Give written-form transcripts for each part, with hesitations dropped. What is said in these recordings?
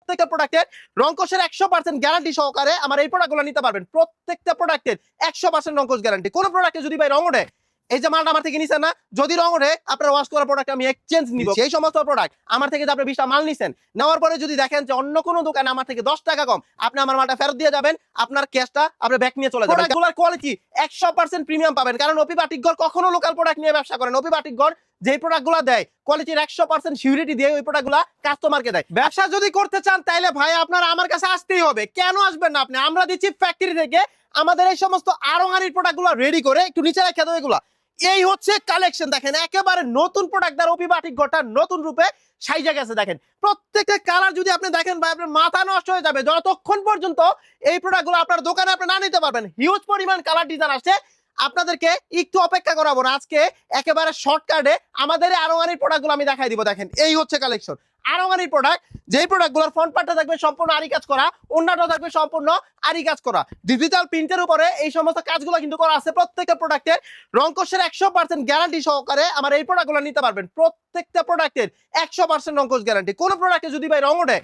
প্রত্যেকটা প্রোডাক্টের রংকশের 100% গ্যারান্টি সহকারে আমার এই প্রোডাক্টগুলো নিতে পারবেন। প্রত্যেকটা প্রোডাক্টের 100% রংকশ গ্যারান্টি। কোন প্রোডাক্টে যদি ভাই রং ওঠে, এই যে মালটা আমার থেকে নিছেন না, যদি রং ওঠে আপনার ওয়াশ করা প্রোডাক্ট আমি এক্সচেঞ্জ নিব। সেই সমস্ত প্রোডাক্ট আমার থেকে যে আপনি 20টা মাল নিছেন, নেওয়ার পরে যদি দেখেন যে অন্য কোনো দোকানে আমার থেকে 10 টাকা কম, আপনি আমার মালটা ফেরত দিয়ে যাবেন, আপনার ক্যাশটা আপনি ব্যাক নিয়ে চলে যাবেন। প্রোডাক্টগুলোর কোয়ালিটি 100% প্রিমিয়াম পাবেন, কারণ ওপি বাটিকঘর কখনো লোকাল প্রোডাক্ট নিয়ে ব্যবসা করেন। ওপি বাটিকঘর যেই প্রোডাক্টগুলো দেয় কোয়ালিটির 100% সিউরিটি দিয়ে ওই প্রোডাক্টগুলো কাস্টমারকে দেয়। ব্যবসা যদি করতে চান তাইলে ভাই আপনারা আমার কাছে আসতেই হবে। কেন আসবেন না আপনি? আমরা দিচ্ছি ফ্যাক্টরি থেকে আমাদের এই সমস্ত আড়ং-আড়ির প্রোডাক্টগুলো রেডি করে, একটু নিচে রেখে দেবো এগুলা। এই হচ্ছে কালেকশন, দেখেন একেবারে নতুন প্রোডাক্ট দ্বারা ওপি বাটিকঘরটা নতুন রূপে সাইজা গেছে। দেখেন প্রত্যেকটা কালার যদি আপনি দেখেন ভাই আপনার মাথা নষ্ট হয়ে যাবে যতক্ষণ পর্যন্ত এই প্রোডাক্টগুলো আপনার দোকানে আপনি না নিতে পারবেন। হিউজ পরিমাণ কালার ডিজাইন আসছে, আপনাদেরকে একটু অপেক্ষা করাবো না। আজকে একেবারে শর্টকাটে আমাদের আড়ং-আড়ির প্রোডাক্টগুলো আমি দেখাই দিব। দেখেন এই হচ্ছে কালেকশন আড়ং-আড়ির প্রোডাক্ট, যেই প্রোডাক্টগুলোর ফ্রন্ট পার্টটা থাকবে সম্পূর্ণ আরি কাজ করা, অন্যটা থাকবে সম্পূর্ণ আরি কাজ করা, ডিজিটাল প্রিন্টের উপরে এই সমস্ত কাজগুলো কিন্তু করা আছে। প্রত্যেকটা প্রোডাক্টের রংকশের 100% গ্যারান্টি সহকারে আমার এই প্রোডাক্টগুলো নিতে পারবেন। প্রত্যেকটা প্রোডাক্টের 100% রংকশ গ্যারান্টি। কোন প্রোডাক্টে যদি ভাই রং ওঠে,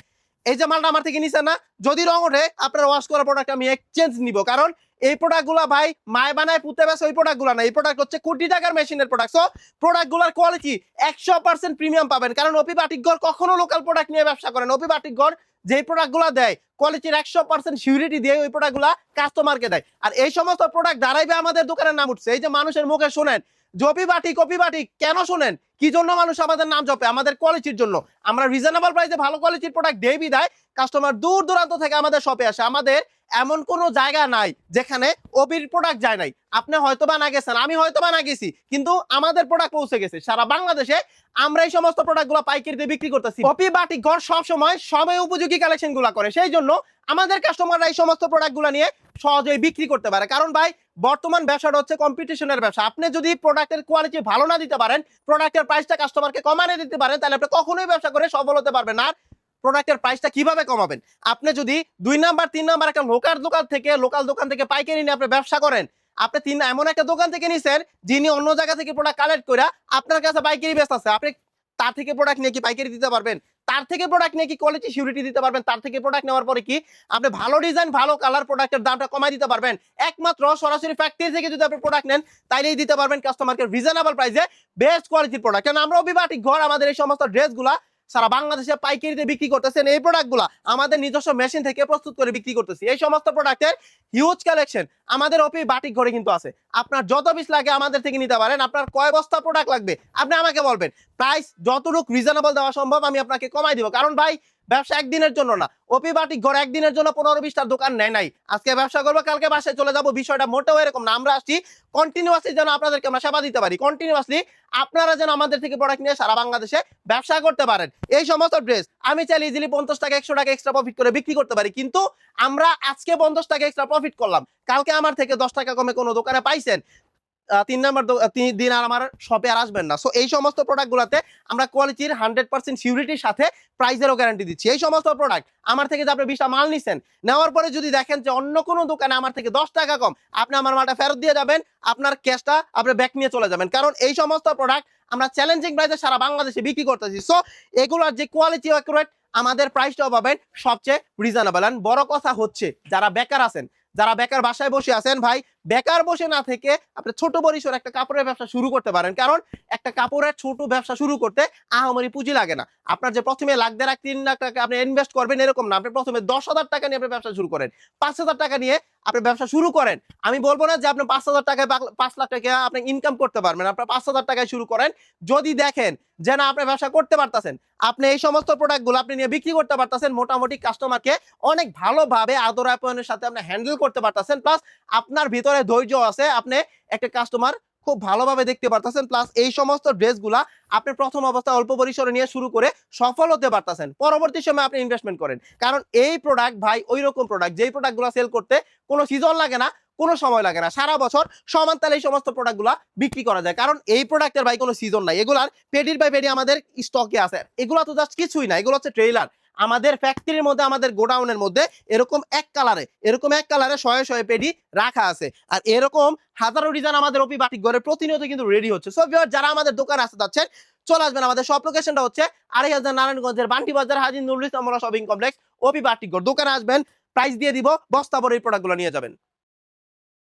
এই যে মালটা আমার থেকে নিছেন না, যদি রং ওঠে আপনার ওয়াশ করা প্রোডাক্ট আমি এক্সচেঞ্জ নিব। কারণ এই প্রোডাক্টগুলো ভাই মায় বানায় পুঁতে বেছে ওই প্রোডাক্টগুলো না, এই প্রোডাক্ট হচ্ছে কোটি টাকার মেশিনের প্রোডাক্ট। সো প্রোডাক্টগুলোর কোয়ালিটি 100% প্রিমিয়াম পাবেন, কারণ ওপি বাটিকঘর কখনো লোকাল প্রোডাক্ট নিয়ে ব্যবসা করেন। ওপি বাটিকঘর যেই প্রোডাক্টগুলো দেয় কোয়ালিটির 100% সিউরিটি দিয়ে ওই প্রোডাক্টগুলো কাস্টমারকে দেয়। আর এই সমস্ত প্রোডাক্ট দাঁড়াইবে আমাদের দোকানের নাম উঠছে। এই যে মানুষের মুখে শোনেন জপি বাটিক কপি বাটিক, কেন শোনেন? কি জন্য মানুষ আমাদের নাম জপে? আমাদের কোয়ালিটির জন্য। আমরা রিজনেবল প্রাইসে ভালো কোয়ালিটির প্রোডাক্ট দেই বিধায় কাস্টমার দূর দূরান্ত থেকে আমাদের শপে আসে। আমাদের এমন কোনো জায়গা নাই যেখানে ওপির প্রোডাক্ট যায় নাই। আপনি হয়তো বা না গেছেন, আমি হয়তো বা না গেছি, কিন্তু আমাদের প্রোডাক্ট পৌঁছে গেছে সারা বাংলাদেশে। আমরা এই সমস্ত প্রোডাক্টগুলো পাইকারিতে বিক্রি করতেছি। ওপি বাটিকঘর সব সময় উপযোগী কালেকশনগুলো করে, সেই জন্য আমাদের কাস্টমাররা এই সমস্ত প্রোডাক্টগুলো নিয়ে সহজেই বিক্রি করতে পারে। কারণ ভাই বর্তমান ব্যবসাটা হচ্ছে কম্পিটিশনের ব্যবসা। আপনি যদি প্রোডাক্টের কোয়ালিটি ভালো না দিতে পারেন, প্রোডাক্টের প্রাইসটা কাস্টমারকে কমানো দিতে পারেন, তাহলে আপনি কখনোই ব্যবসা করে সফল হতে পারবেন না। প্রোডাক্টের প্রাইসটা কিভাবে কমাবেন? আপনি যদি 2 নাম্বার 3 নাম্বার একটা লোকাল দোকান থেকে পাইকারি নিয়ে আপনি ব্যবসা করেন, আপনি এমন একটা দোকান থেকে নিছেন যিনি অন্য জায়গা থেকে প্রোডাক্ট কালেক্ট করে আপনার কাছে পাইকারি বেচতেছে, আপনি তার থেকে প্রোডাক্ট নিয়ে কি পাইকারি দিতে পারবেন? তার থেকে প্রোডাক্ট নিয়ে কি কোয়ালিটি সিউরিটি দিতে পারবেন? তার থেকে প্রোডাক্ট নেওয়ার পরে কি আপনি ভালো ডিজাইন ভালো কালার প্রোডাক্টের দামটা কমাই দিতে পারবেন? একমাত্র সরাসরি ফ্যাক্টরি থেকে যদি আপনি প্রোডাক্ট নেন তাইলেই দিতে পারবেন কাস্টমারকে রিজনেবল প্রাইসে বেস্ট কোয়ালিটির প্রোডাক্ট। কারণ আমরা ওপি বাটিকঘর আমাদের এই সমস্ত ড্রেসগুলা সারা বাংলাদেশে পাইকারিতে বিক্রি করতেছেন। এই প্রোডাক্টগুলো আমাদের নিজস্ব মেশিন থেকে প্রস্তুত করে বিক্রি করতেছি। এই সমস্ত প্রোডাক্টের হিউজ কালেকশন আমাদের ওপি বাটিকঘরে কিন্তু আছে। আপনার যত পিস লাগে আমাদের থেকে নিতে পারেন। আপনার কয় বস্তা প্রোডাক্ট লাগবে আপনি আমাকে বলবেন, প্রাইস যতটুকু রিজনেবল দেওয়া সম্ভব আমি আপনাকে কমাই দিব। কারণ ভাই ব্যবসা একদিনের জন্য না, ওপি বাটিকঘর একদিনের জন্য 15-20টার দোকান নেয় নাই। আজকে ব্যবসা করবো কালকে বাসায় চলে যাবো, বিষয়টা মোটেও এরকম না। আমরা আসছি কন্টিনিউয়াসলি যেন আপনাদেরকে আমরা সেবা দিতে পারি, কন্টিনিউয়াসলি আপনারা যেন আমাদের থেকে প্রোডাক্ট নিয়ে সারা বাংলাদেশে ব্যবসা করতে পারেন। এই সমস্ত ড্রেস আমি চাইলে ইজিলি 50 টাকা 100 টাকা এক্সট্রা প্রফিট করে বিক্রি করতে পারি, কিন্তু আমরা আজকে 50 টাকা এক্সট্রা প্রফিট করলাম, কালকে আমার থেকে 10 টাকা কমে কোনো দোকানে পাইছেন, 3 নাম্বার দিন আর আমার শপে আর আসবেন না। সো এই সমস্ত প্রোডাক্টগুলোতে আমরা কোয়ালিটির 100% সিউরিটির সাথে প্রাইসেরও গ্যারান্টি দিচ্ছি। এই সমস্ত প্রোডাক্ট আমার থেকে যে আপনি 20টা মাল নিছেন, নেওয়ার পরে যদি দেখেন যে অন্য কোনো দোকানে আমার থেকে 10 টাকা কম, আপনি আমার মালটা ফেরত দিয়ে যাবেন, আপনার ক্যাশটা আপনি ব্যাক নিয়ে চলে যাবেন। কারণ এই সমস্ত প্রোডাক্ট আমরা চ্যালেঞ্জিং প্রাইসে সারা বাংলাদেশে বিক্রি করতেছি। সো এগুলোর যে কোয়ালিটি অ্যাকুরেট, আমাদের প্রাইসটাও পাবেন সবচেয়ে রিজনেবল। এন্ড বড় কথা হচ্ছে যারা বেকার আছেন, যারা বেকার বাসায় বসে আছেন, ভাই বেকার বসে না থেকে আপনি ছোট পরিসরে একটা কাপড়ের ব্যবসা শুরু করতে পারেন। কারণ একটা কাপড়ের ছোট ব্যবসা শুরু করতে আহামরি পুঁজি লাগে না। আপনার যে প্রথমে লাখ 3 লাখ টাকা আপনি ইনভেস্ট করবেন এরকম না। আপনি প্রথমে 10,000 টাকা নিয়ে আপনি ব্যবসা শুরু করেন, 5,000 টাকা নিয়ে আপনি ব্যবসা শুরু করেন। আমি বলবো না যে আপনি 5,000 টাকায় 5 লাখ টাকা আপনি ইনকাম করতে পারবেন। আপনার 5,000 টাকায় শুরু করেন, যদি দেখেন যে না আপনি ব্যবসা করতে পারতেছেন, আপনি এই সমস্ত প্রোডাক্টগুলো আপনি নিয়ে বিক্রি করতে পারতেছেন, মোটামুটি কাস্টমারকে অনেক ভালোভাবে আদর আপ্যায়নের সাথে আপনি হ্যান্ডেল করতে পারতেছেন, প্লাস আপনার ভিতরে ধৈর্য আছে, আপনি একটা কাস্টমার খুব ভালোভাবে দেখতে পারতেছেন, প্লাস এই সমস্ত ড্রেসগুলা আপনি প্রথম অবস্থায় অল্প পরিসরে নিয়ে শুরু করে সফল হতে পারতেছেন, পরবর্তী সময় আপনি ইনভেস্টমেন্ট করেন। কারণ এই প্রোডাক্ট ভাই ওই রকম প্রোডাক্ট যেই প্রোডাক্টগুলো সেল করতে কোনো সিজন লাগে না, কোনো সময় লাগে না, সারা বছর সমান তালে এই সমস্ত প্রোডাক্টগুলো বিক্রি করা যায়। কারণ এই প্রোডাক্টের ভাই কোনো সিজন নাই, এগুলার পেডির বাই পেডি আমাদের স্টকে আছে। এগুলো তো জাস্ট কিছুই না, এগুলো হচ্ছে ট্রেইলার। আমাদের ফ্যাক্টরির মধ্যে আমাদের গোডাউনের মধ্যে এরকম এক কালারে শয়ে শয়ে পেডি রাখা আছে। আর এরকম হাজারো ডিজাইন আমাদের ওপি বাটিকঘরে প্রতিনিয়ত কিন্তু রেডি হচ্ছে। সো ভিউয়ার যারা আমাদের দোকানে আসতে যাচ্ছেন চলে আসবেন। আমাদের সব লোকেশনটা হচ্ছে 2500 নারায়ণগঞ্জের বান্টি বাজার হাজী নুরুল ইসলাম মোল্লা শপিং কমপ্লেক্স, ওপি বাটিকর। দোকানে আসবেন, প্রাইস দিয়ে দিব, বস্তা ভরে এই প্রোডাক্টগুলো নিয়ে যাবেন।